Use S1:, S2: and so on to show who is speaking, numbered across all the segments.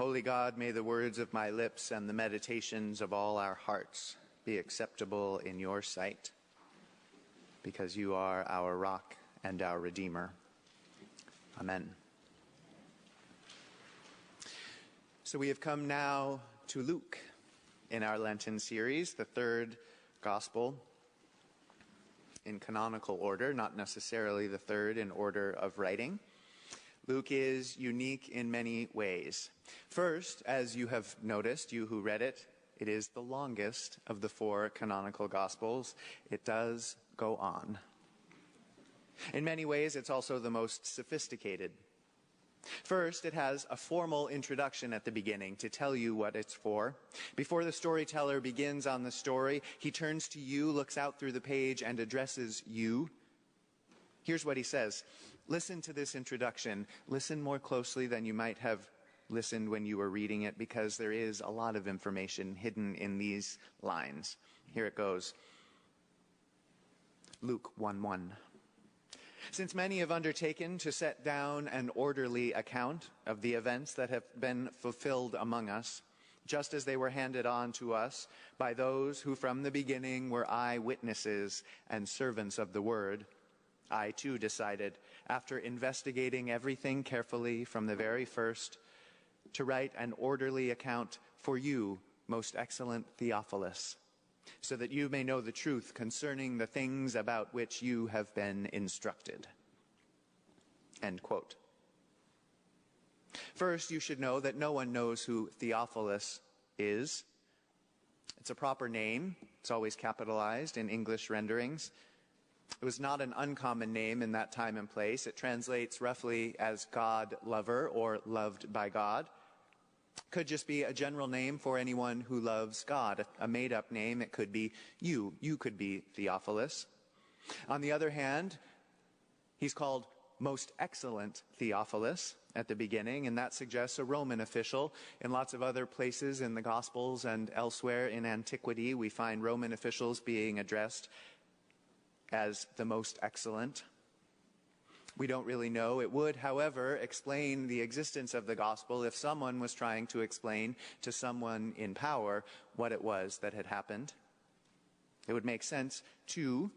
S1: Holy God, may the words of my lips and the meditations of all our hearts be acceptable in your sight, because you are our rock and our Redeemer. Amen. So we have come now to Luke in our Lenten series, the third gospel in canonical order, not necessarily the third in order of writing. Luke is unique in many ways. First, as you have noticed, you who read it, it is the longest of the four canonical gospels. It does go on. In many ways, it's also the most sophisticated. First, it has a formal introduction at the beginning to tell you what it's for. Before the storyteller begins on the story, he turns to you, looks out through the page, and addresses you. Here's what he says. Listen to this introduction. Listen more closely than you might have listened when you were reading it, because there is a lot of information hidden in these lines. Here it goes. Luke 1:1. Since many have undertaken to set down an orderly account of the events that have been fulfilled among us, just as they were handed on to us by those who from the beginning were eyewitnesses and servants of the word, I too decided, after investigating everything carefully from the very first, to write an orderly account for you, most excellent Theophilus, so that you may know the truth concerning the things about which you have been instructed. End quote. First, you should know that no one knows who Theophilus is. It's a proper name. It's always capitalized in English renderings. It was not an uncommon name in that time and place. It translates roughly as God lover or loved by God. Could just be a general name for anyone who loves God, a made-up name. It could be you. You could be Theophilus. On the other hand, he's called most excellent Theophilus at the beginning, and that suggests a Roman official. In lots of other places in the Gospels and elsewhere in antiquity, we find Roman officials being addressed as the most excellent. We don't really know. It would, however, explain the existence of the gospel if someone was trying to explain to someone in power what it was that had happened. It would make sense, too,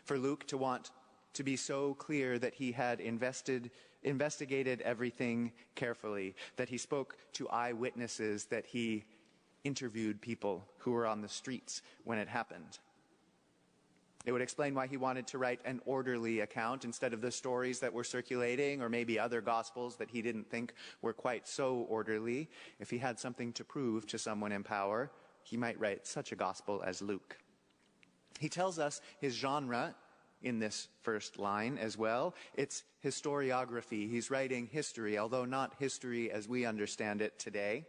S1: for Luke to want to be so clear that he had investigated everything carefully, that he spoke to eyewitnesses, that he interviewed people who were on the streets when it happened. It would explain why he wanted to write an orderly account instead of the stories that were circulating, or maybe other gospels that he didn't think were quite so orderly. If he had something to prove to someone in power, he might write such a gospel as Luke. He tells us his genre in this first line as well. It's historiography. He's writing history, although not history as we understand it today.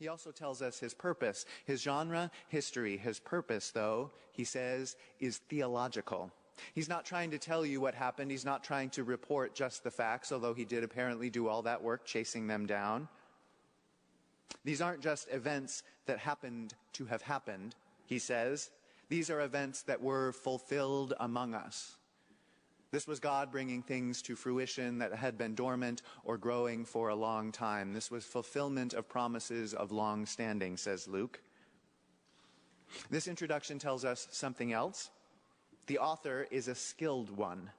S1: He also tells us his purpose. His genre, history. His purpose, though, he says, is theological. He's not trying to tell you what happened. He's not trying to report just the facts, although he did apparently do all that work chasing them down. These aren't just events that happened to have happened, he says. These are events that were fulfilled among us. This was God bringing things to fruition that had been dormant or growing for a long time. This was fulfillment of promises of long standing, says Luke. This introduction tells us something else. The author is a skilled one.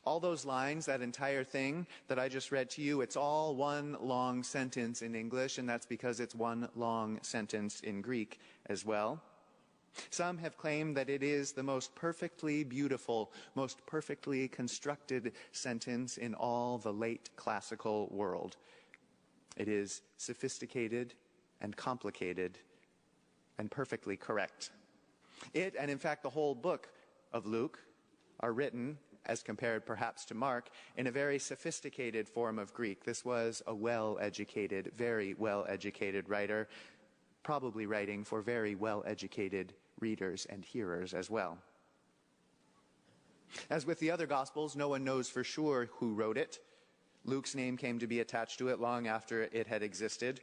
S1: All those lines, that entire thing that I just read to you, it's all one long sentence in English, and that's because it's one long sentence in Greek as well. Some have claimed that it is the most perfectly beautiful, most perfectly constructed sentence in all the late classical world. It is sophisticated and complicated and perfectly correct. It, and in fact the whole book of Luke, are written, as compared perhaps to Mark, in a very sophisticated form of Greek. This was a well-educated, very well-educated writer, probably writing for very well-educated readers and hearers as well. As with the other Gospels, no one knows for sure who wrote it. Luke's name came to be attached to it long after it had existed.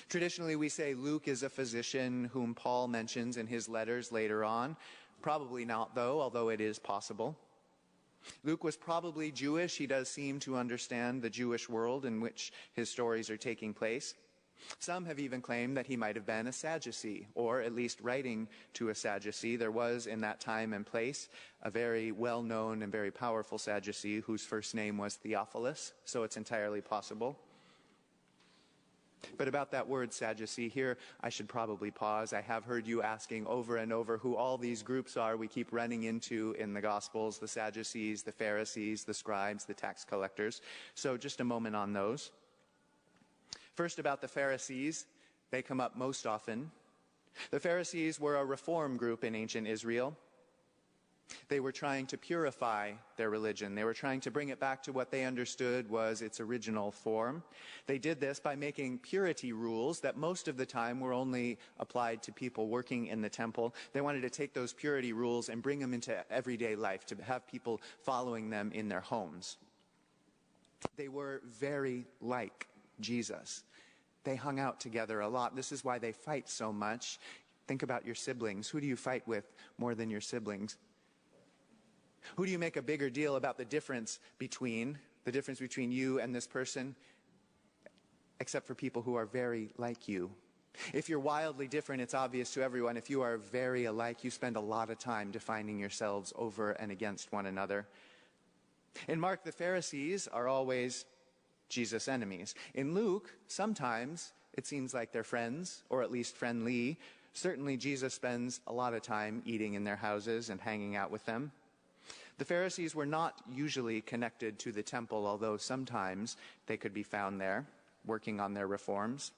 S1: Traditionally, we say Luke is a physician whom Paul mentions in his letters later on. Probably not, though, although it is possible. Luke was probably Jewish. He does seem to understand the Jewish world in which his stories are taking place. Some have even claimed that he might have been a Sadducee, or at least writing to a Sadducee. There was in that time and place a very well-known and very powerful Sadducee whose first name was Theophilus, so it's entirely possible. But about that word Sadducee, here I should probably pause. I have heard you asking over and over who all these groups are we keep running into in the Gospels: the Sadducees, the Pharisees, the scribes, the tax collectors. So just a moment on those. First, about the Pharisees, they come up most often. The Pharisees were a reform group in ancient Israel. They were trying to purify their religion. They were trying to bring it back to what they understood was its original form. They did this by making purity rules that most of the time were only applied to people working in the temple. They wanted to take those purity rules and bring them into everyday life, to have people following them in their homes. They were very like Jesus. They hung out together a lot. This is why they fight so much. Think about your siblings. Who do you fight with more than your siblings? Who do you make a bigger deal about the difference between you and this person? Except for people who are very like you. If you're wildly different, it's obvious to everyone. If you are very alike, you spend a lot of time defining yourselves over and against one another. In Mark, the Pharisees are always Jesus' enemies. In Luke, sometimes it seems like they're friends, or at least friendly. Certainly, Jesus spends a lot of time eating in their houses and hanging out with them. The Pharisees were not usually connected to the temple, although sometimes they could be found there, working on their reforms.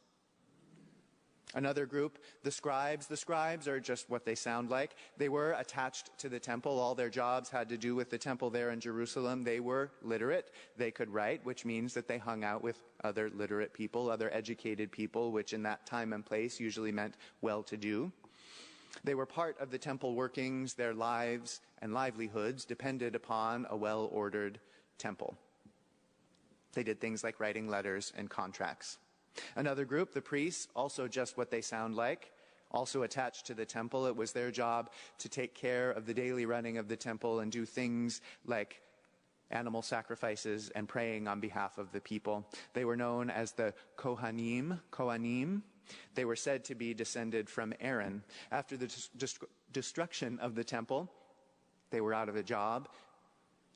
S1: Another group, the scribes. The scribes are just what they sound like. They were attached to the temple. All their jobs had to do with the temple there in Jerusalem. They were literate. They could write, which means that they hung out with other literate people, other educated people, which in that time and place usually meant well-to-do. They were part of the temple workings. Their lives and livelihoods depended upon a well-ordered temple. They did things like writing letters and contracts. Another group, the priests, also just what they sound like, also attached to the temple. It was their job to take care of the daily running of the temple and do things like animal sacrifices and praying on behalf of the people. They were known as the Kohanim. They were said to be descended from Aaron. After the destruction of the temple, they were out of a job,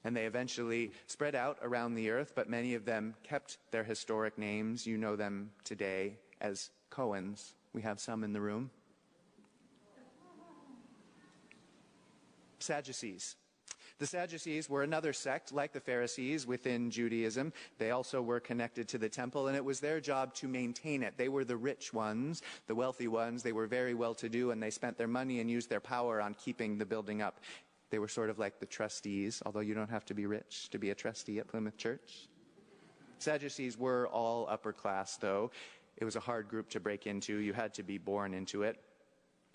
S1: and they eventually spread out around the earth, but many of them kept their historic names. You know them today as Cohens. We have some in the room. Sadducees. The Sadducees were another sect, like the Pharisees, within Judaism. They also were connected to the temple, and it was their job to maintain it. They were the rich ones, the wealthy ones. They were very well-to-do, and they spent their money and used their power on keeping the building up. They were sort of like the trustees, although you don't have to be rich to be a trustee at Plymouth Church. Sadducees were all upper class, though. It was a hard group to break into. You had to be born into it.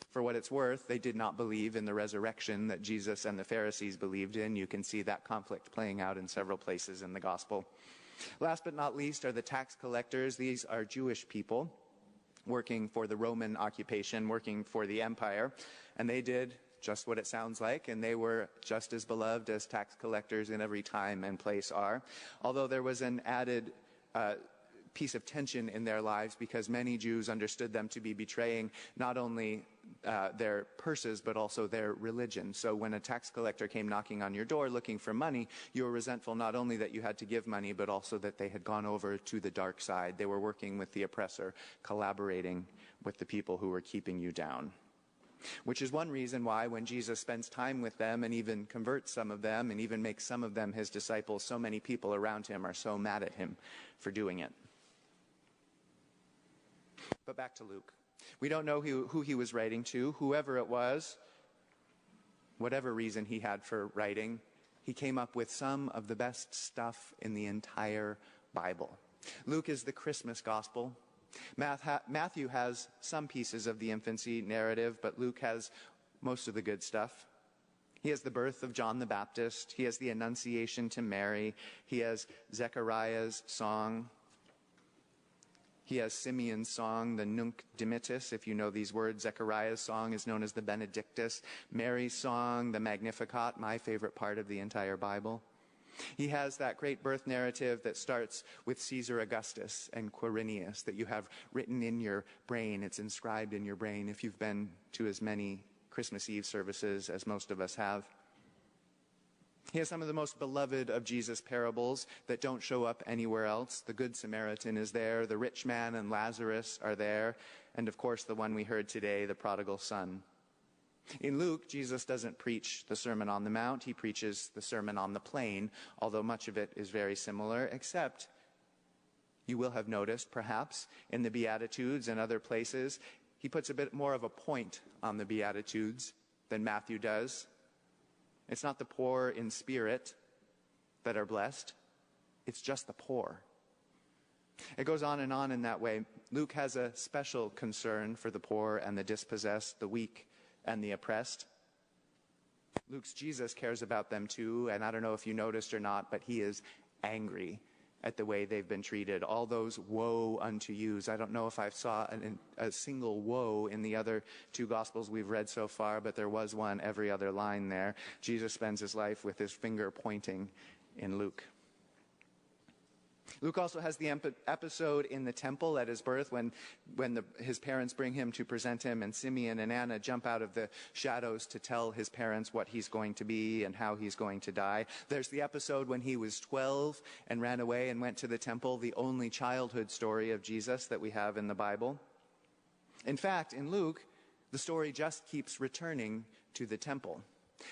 S1: For what it's worth, they did not believe in the resurrection that Jesus and the Pharisees believed in. You can see that conflict playing out in several places in the gospel. Last but not least are the tax collectors. These are Jewish people working for the Roman occupation, working for the empire, and they did just what it sounds like, and they were just as beloved as tax collectors in every time and place are. Although there was an added piece of tension in their lives, because many Jews understood them to be betraying not only their purses, but also their religion. So when a tax collector came knocking on your door looking for money, you were resentful not only that you had to give money, but also that they had gone over to the dark side. They were working with the oppressor, collaborating with the people who were keeping you down. Which is one reason why when Jesus spends time with them and even converts some of them and even makes some of them his disciples, so many people around him are so mad at him for doing it. But back to Luke. We don't know who he was writing to. Whoever it was, whatever reason he had for writing, he came up with some of the best stuff in the entire Bible. Luke is the Christmas gospel. Matthew has some pieces of the infancy narrative, but Luke has most of the good stuff. He has the birth of John the Baptist. He has the Annunciation to Mary. He has Zechariah's song. He has Simeon's song, the Nunc Dimittis, if you know these words. Zechariah's song is known as the Benedictus. Mary's song, the Magnificat, my favorite part of the entire Bible. He has that great birth narrative that starts with Caesar Augustus and Quirinius that you have written in your brain. It's inscribed in your brain if you've been to as many Christmas Eve services as most of us have. He has some of the most beloved of Jesus' parables that don't show up anywhere else. The Good Samaritan is there, the rich man and Lazarus are there, and of course the one we heard today, the prodigal son. In Luke, Jesus doesn't preach the Sermon on the Mount, he preaches the Sermon on the Plain, although much of it is very similar, except you will have noticed, perhaps, in the Beatitudes and other places, he puts a bit more of a point on the Beatitudes than Matthew does. It's not the poor in spirit that are blessed. It's just the poor. It goes on in that way. Luke has a special concern for the poor and the dispossessed, the weak and the oppressed. Luke's Jesus cares about them too, and I don't know if you noticed or not, but he is angry at the way they've been treated. All those woe unto yous. I don't know if I saw a single woe in the other two Gospels we've read so far, but there was one every other line there. Jesus spends his life with his finger pointing in Luke. Luke also has the episode in the temple at his birth when his parents bring him to present him, and Simeon and Anna jump out of the shadows to tell his parents what he's going to be and how he's going to die. There's the episode when he was 12 and ran away and went to the temple, the only childhood story of Jesus that we have in the Bible. In fact, in Luke, the story just keeps returning to the temple.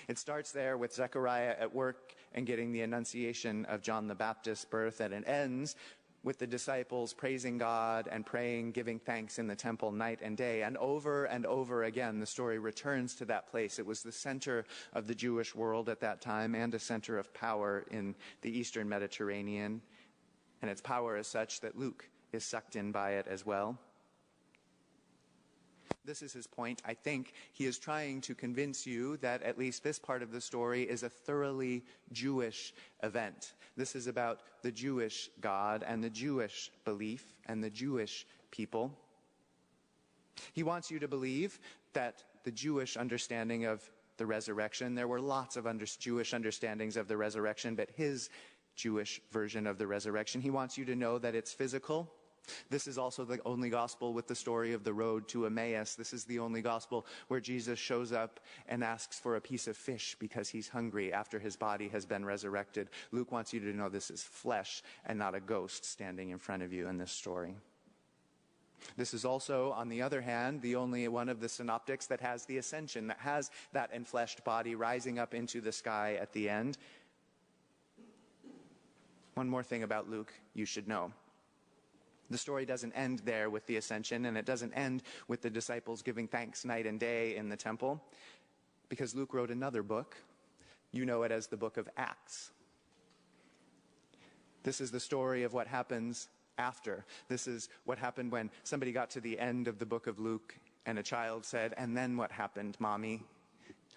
S1: It starts there with Zechariah at work and getting the annunciation of John the Baptist's birth, and it ends with the disciples praising God and praying, giving thanks in the temple night and day. And over again, the story returns to that place. It was the center of the Jewish world at that time and a center of power in the Eastern Mediterranean. And its power is such that Luke is sucked in by it as well. This is his point. I think he is trying to convince you that at least this part of the story is a thoroughly Jewish event. This is about the Jewish God and the Jewish belief and the Jewish people. He wants you to believe that the Jewish understanding of the resurrection, there were lots of Jewish understandings of the resurrection, but his Jewish version of the resurrection, he wants you to know that it's physical. This is also the only gospel with the story of the road to Emmaus. This is the only gospel where Jesus shows up and asks for a piece of fish because he's hungry after his body has been resurrected. Luke wants you to know this is flesh and not a ghost standing in front of you in this story. This is also, on the other hand, the only one of the synoptics that has the ascension, that has that enfleshed body rising up into the sky at the end. One more thing about Luke you should know. The story doesn't end there with the ascension, and it doesn't end with the disciples giving thanks night and day in the temple, because Luke wrote another book. You know it as the book of Acts. This is the story of what happens after. This is what happened when somebody got to the end of the book of Luke and a child said, "And then what happened, Mommy?"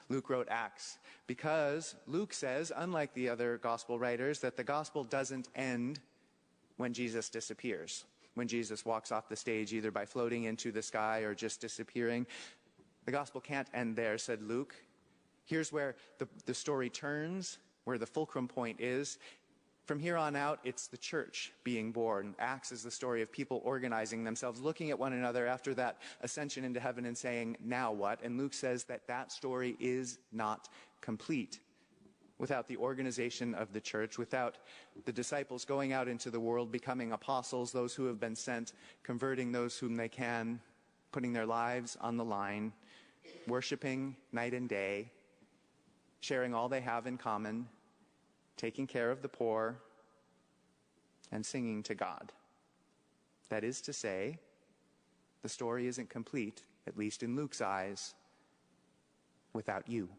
S1: Luke wrote Acts because Luke says, unlike the other gospel writers, that the gospel doesn't end when Jesus disappears. When Jesus walks off the stage, either by floating into the sky or just disappearing. The gospel can't end there, said Luke. Here's where the story turns, where the fulcrum point is. From here on out, it's the church being born. Acts is the story of people organizing themselves, looking at one another after that ascension into heaven and saying, now what? And Luke says that story is not complete without the organization of the church, without the disciples going out into the world, becoming apostles, those who have been sent, converting those whom they can, putting their lives on the line, worshiping night and day, sharing all they have in common, taking care of the poor, and singing to God. That is to say, the story isn't complete, at least in Luke's eyes, without you.